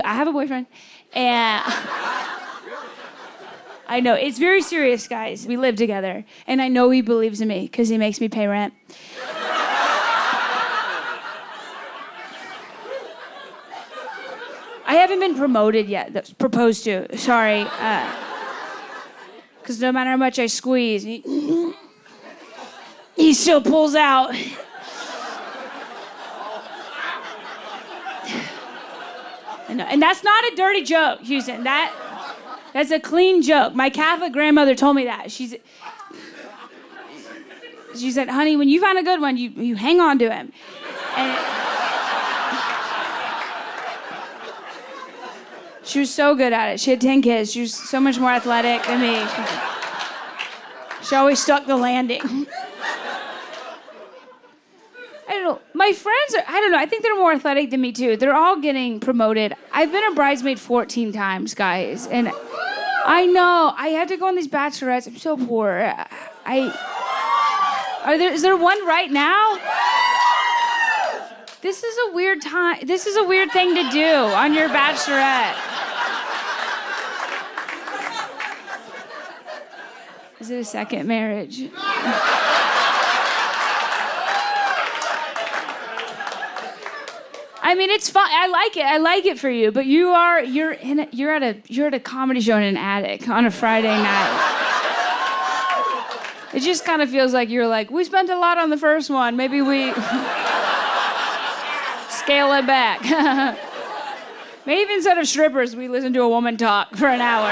I have a boyfriend. And I know, it's very serious, guys. We live together. And I know he believes in me because he makes me pay rent. I haven't been promoted yet. That's proposed to. Sorry. Because no matter how much I squeeze, he still pulls out. And that's not a dirty joke, Houston. That's a clean joke. My Catholic grandmother told me that. She said, honey, when you find a good one, you hang on to him. And she was so good at it. She had 10 kids. She was so much more athletic than me. She always stuck the landing. I don't know. My friends are, I don't know, I think they're more athletic than me too. They're all getting promoted. I've been a bridesmaid 14 times, guys. And I know, I had to go on these bachelorettes. I'm so poor. Is there one right now? This is a weird time. This is a weird thing to do on your bachelorette. Is it a second marriage? I mean, it's fun. I like it. I like it for you. But you're at a comedy show in an attic on a Friday night. It just kind of feels like you're like, we spent a lot on the first one. Maybe we scale it back. Maybe instead of strippers, we listen to a woman talk for an hour.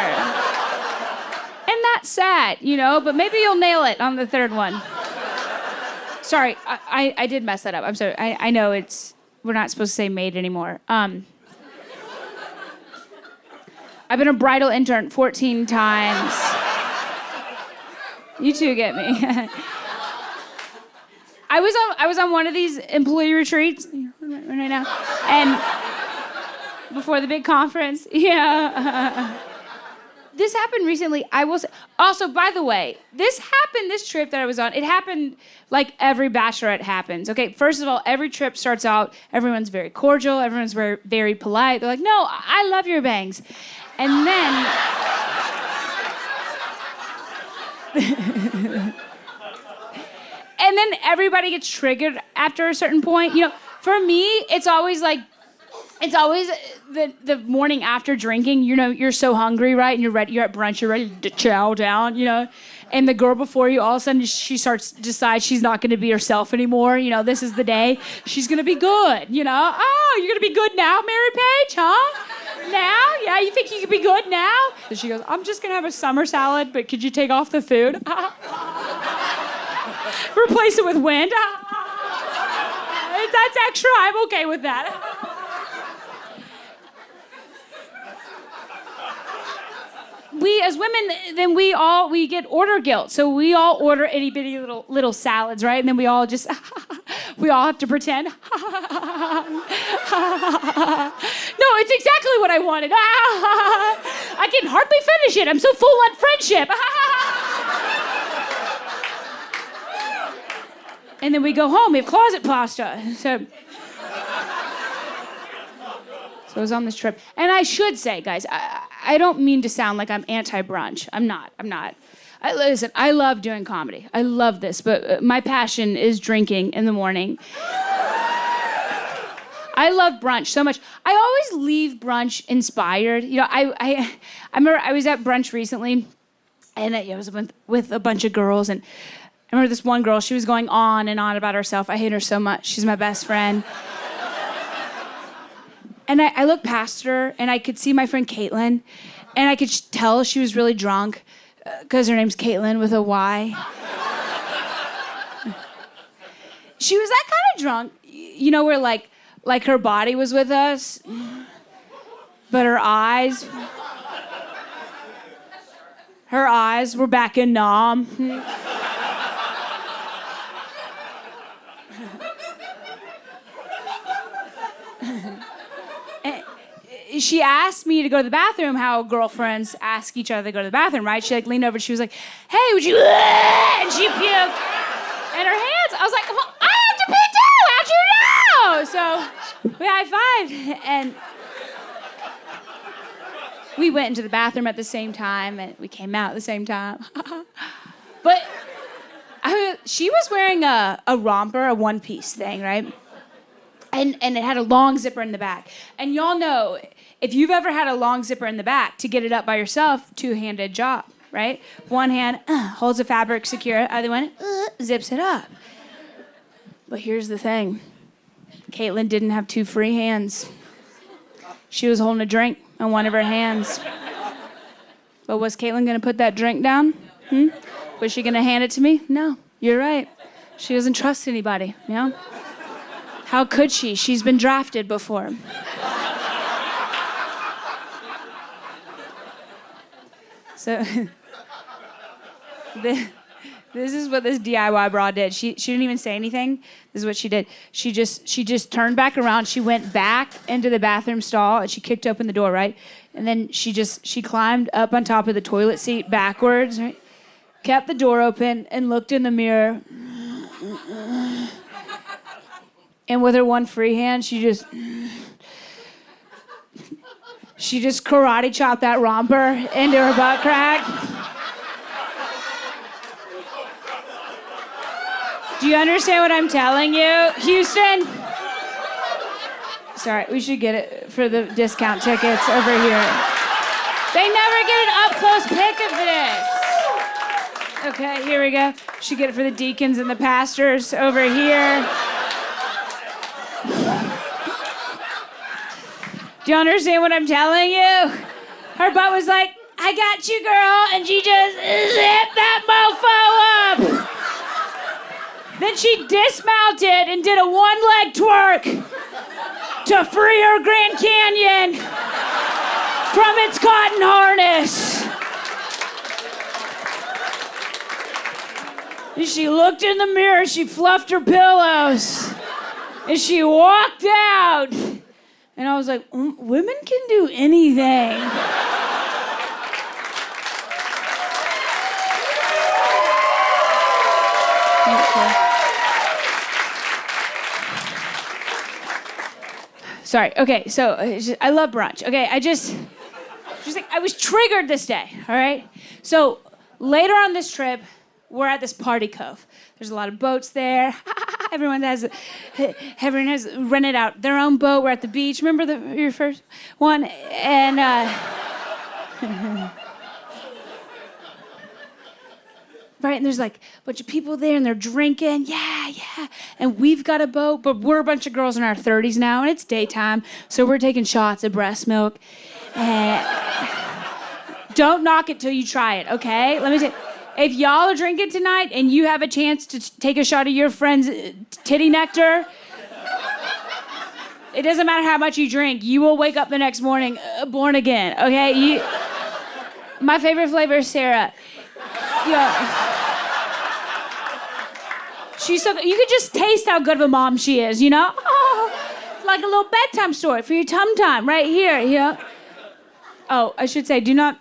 And that's sad, you know, but maybe you'll nail it on the third one. Sorry, I did mess that up. I'm sorry. I know we're not supposed to say maid anymore. I've been a bridal intern 14 times. You two get me. I was on one of these employee retreats right now, and before the big conference. Yeah. This happened recently. I will say, also, by the way, this trip that I was on, it happened like every bachelorette happens. Okay, first of all, every trip starts out, everyone's very cordial, everyone's very, very polite. They're like, no, I love your bangs. And then... and then everybody gets triggered after a certain point. You know, for me, it's always the morning after drinking. You know, you're so hungry, right? And you're at brunch, you're ready to chow down, you know. And the girl before you, all of a sudden, she starts to decide she's not going to be herself anymore. You know, this is the day. She's going to be good, you know. Oh, you're going to be good now, Mary Paige, huh? Now? Yeah, you think you can be good now? So she goes, I'm just going to have a summer salad, but could you take off the food? Replace it with wind. That's extra. I'm okay with that. We, as women, then we get order guilt. So we all order itty bitty little salads, right? And then we all have to pretend. No, it's exactly what I wanted. I can hardly finish it. I'm so full on friendship. And then we go home. We have closet pasta. So I was on this trip. And I should say, guys, I don't mean to sound like I'm anti-brunch. I'm not. Listen, I love doing comedy. I love this, but my passion is drinking in the morning. I love brunch so much. I always leave brunch inspired. You know, I remember I was at brunch recently, and I was with a bunch of girls, and I remember this one girl, she was going on and on about herself. I hate her so much. She's my best friend. And I looked past her, and I could see my friend Caitlin, and I could tell she was really drunk, because her name's Caitlin with a Y. She was that kind of drunk, you know, where like her body was with us, but her eyes were back in Nam. She asked me to go to the bathroom, how girlfriends ask each other to go to the bathroom, right? She leaned over, she was like, hey, would you, and she puked in her hands. I was like, well, I have to pee too, how'd you know? So we high-fived, and we went into the bathroom at the same time, and we came out at the same time. But she was wearing a romper, a one-piece thing, right? And it had a long zipper in the back. And y'all know, if you've ever had a long zipper in the back, to get it up by yourself, two-handed job, right? One hand holds the fabric secure, other one zips it up. But here's the thing. Caitlin didn't have two free hands. She was holding a drink in one of her hands. But was Caitlin going to put that drink down? Was she going to hand it to me? No, you're right. She doesn't trust anybody, you know? How could she? She's been drafted before. So, this is what this DIY bra did. She didn't even say anything. This is what she did. She just turned back around. She went back into the bathroom stall and she kicked open the door, right? And then she climbed up on top of the toilet seat backwards, right? Kept the door open and looked in the mirror. And with her one free hand, she just karate chopped that romper into her butt crack. Do you understand what I'm telling you, Houston? Sorry, we should get it for the discount tickets over here. They never get an up-close pic of this. Okay, here we go. Should get it for the deacons and the pastors over here. Do you understand what I'm telling you? Her butt was like, I got you, girl, and she just zipped that mofo up. Then she dismounted and did a one-leg twerk to free her Grand Canyon from its cotton harness. And she looked in the mirror, she fluffed her pillows, and she walked out. And I was like, women can do anything. Sorry, okay, so I love brunch. Okay, I was triggered this day, all right? So later on this trip, we're at this party cove. There's a lot of boats there. Everyone has rented out their own boat. We're at the beach. Remember your first one? And right, and there's like a bunch of people there, and they're drinking. Yeah. And we've got a boat, but we're a bunch of girls in our 30s now, and it's daytime, so we're taking shots of breast milk. Don't knock it till you try it, okay? Let me tell you. If y'all are drinking tonight and you have a chance to take a shot of your friend's titty nectar, it doesn't matter how much you drink, you will wake up the next morning born again, okay? My favorite flavor is Sarah. She's so good. You could just taste how good of a mom she is, you know? Oh, like a little bedtime story for your tum-tum right here, you know? Oh, I should say, do not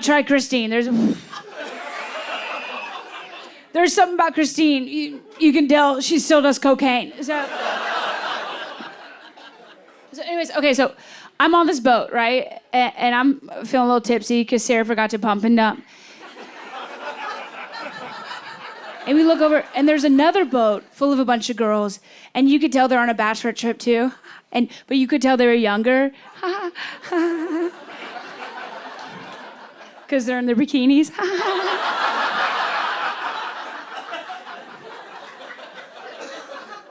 try Christine. There's something about Christine. You can tell she still does cocaine. So anyways, okay, so I'm on this boat, right? And I'm feeling a little tipsy because Sarah forgot to pump and dump. And we look over, and there's another boat full of a bunch of girls, and you could tell they're on a bachelorette trip too. But you could tell they were younger. Because they're in their bikinis.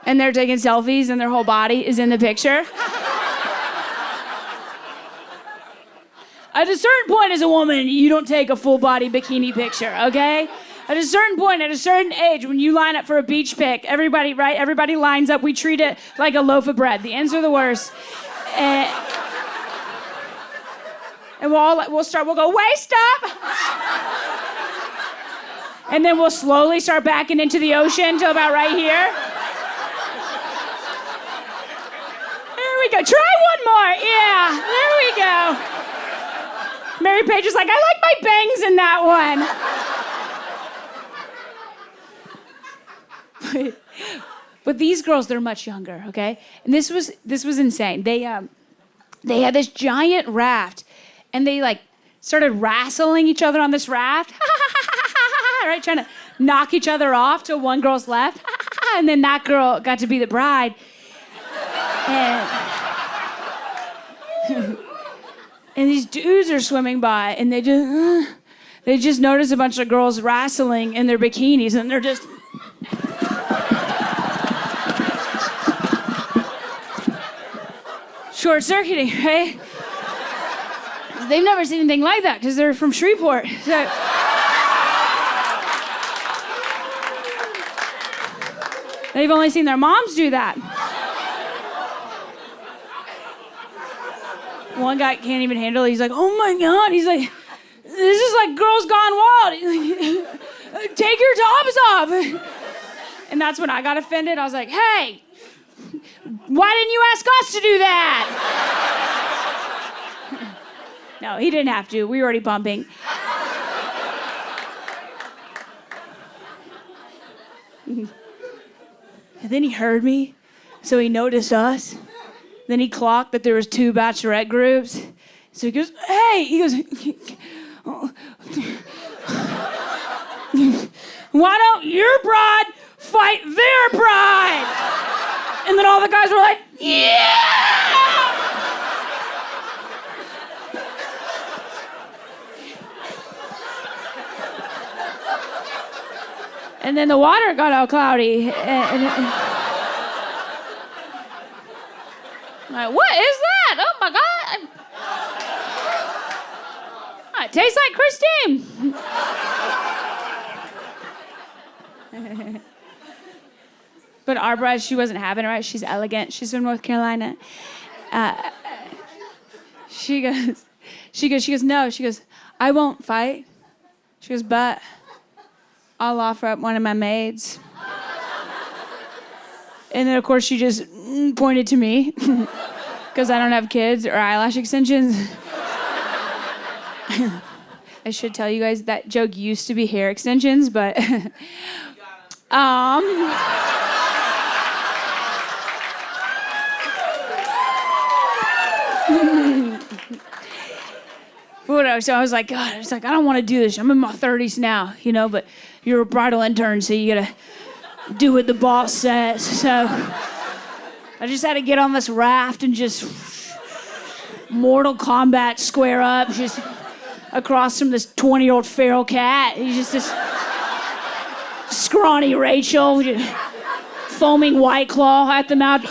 And they're taking selfies and their whole body is in the picture. At a certain point as a woman, you don't take a full body bikini picture, okay? At a certain point, at a certain age, when you line up for a beach pic, everybody lines up, we treat it like a loaf of bread. The ends are the worst. And we'll go, waist up! And then we'll slowly start backing into the ocean till about right here. There we go. Try one more. Yeah, there we go. Mary Page is like, I like my bangs in that one. But these girls, they're much younger, okay? And this was insane. They had this giant raft, and they like started wrestling each other on this raft, right, trying to knock each other off till one girl's left, and then that girl got to be the bride. And these dudes are swimming by, and they just notice a bunch of girls wrestling in their bikinis, and they're just... short-circuiting, right? They've never seen anything like that because they're from Shreveport. So... they've only seen their moms do that. One guy can't even handle it. He's like, oh my God. He's like, this is like Girls Gone Wild. He's like, take your tops off. And that's when I got offended. I was like, hey, why didn't you ask us to do that? No, he didn't have to. We were already bumping. And then he heard me, so he noticed us. Then he clocked that there was 2 Bachelorette groups. So he goes, hey, why don't your bride fight their bride? And then all the guys were like, yeah! And then the water got all cloudy. I'm like, what is that? Oh my God. It tastes like Christine. But our bride, she wasn't having it, right? She's elegant. She's from North Carolina. She goes, no. She goes, I won't fight. She goes, but I'll offer up one of my maids. And then, of course, she just pointed to me because I don't have kids or eyelash extensions. I should tell you guys that joke used to be hair extensions, but... So I was like, God, I don't want to do this. I'm in my 30s now, but you're a bridal intern, so you gotta do what the boss says. So I just had to get on this raft and just Mortal Kombat square up, just across from this 20-year-old feral cat. He's just this scrawny Rachel, foaming White Claw at the mouth.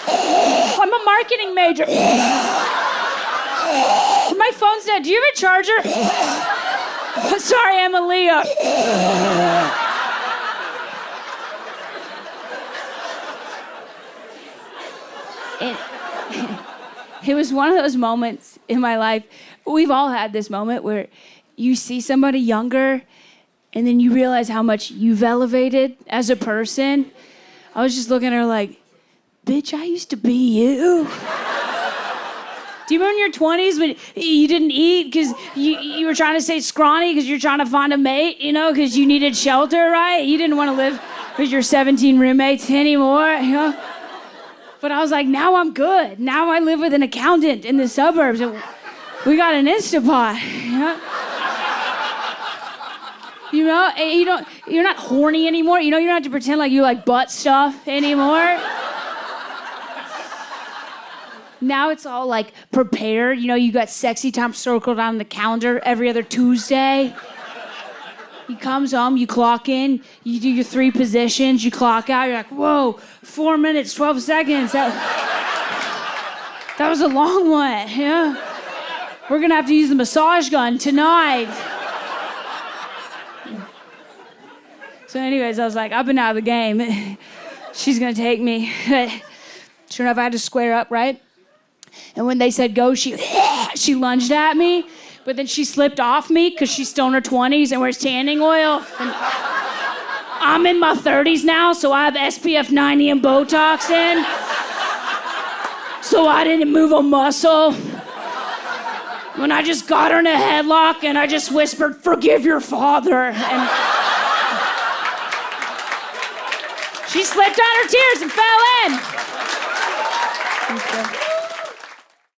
I'm a marketing major. My phone's dead. Do you have a charger? Sorry, I'm a Leo. It was one of those moments in my life. We've all had this moment where you see somebody younger and then you realize how much you've elevated as a person. I was just looking at her like, bitch, I used to be you. Do you remember in your 20s when you didn't eat because you were trying to stay scrawny because you're trying to find a mate, because you needed shelter, right? You didn't want to live with your 17 roommates anymore, But I was like, now I'm good. Now I live with an accountant in the suburbs. We got an Instapot, you're not horny anymore. You don't have to pretend like you like butt stuff anymore. Now it's all like prepared. You got sexy time circled on the calendar every other Tuesday. He comes home, you clock in, you do your 3 positions, you clock out, you're like, whoa, 4 minutes, 12 seconds. That was a long one, We're gonna have to use the massage gun tonight. So anyways, I was like, I've been out of the game. She's gonna take me. Sure enough, I had to square up, right? And when they said go, she lunged at me, but then she slipped off me because she's still in her 20s and wears tanning oil. And I'm in my 30s now, so I have SPF 90 and Botox in. So I didn't move a muscle. When I just got her in a headlock and I just whispered, forgive your father. And she slipped on her tears and fell in.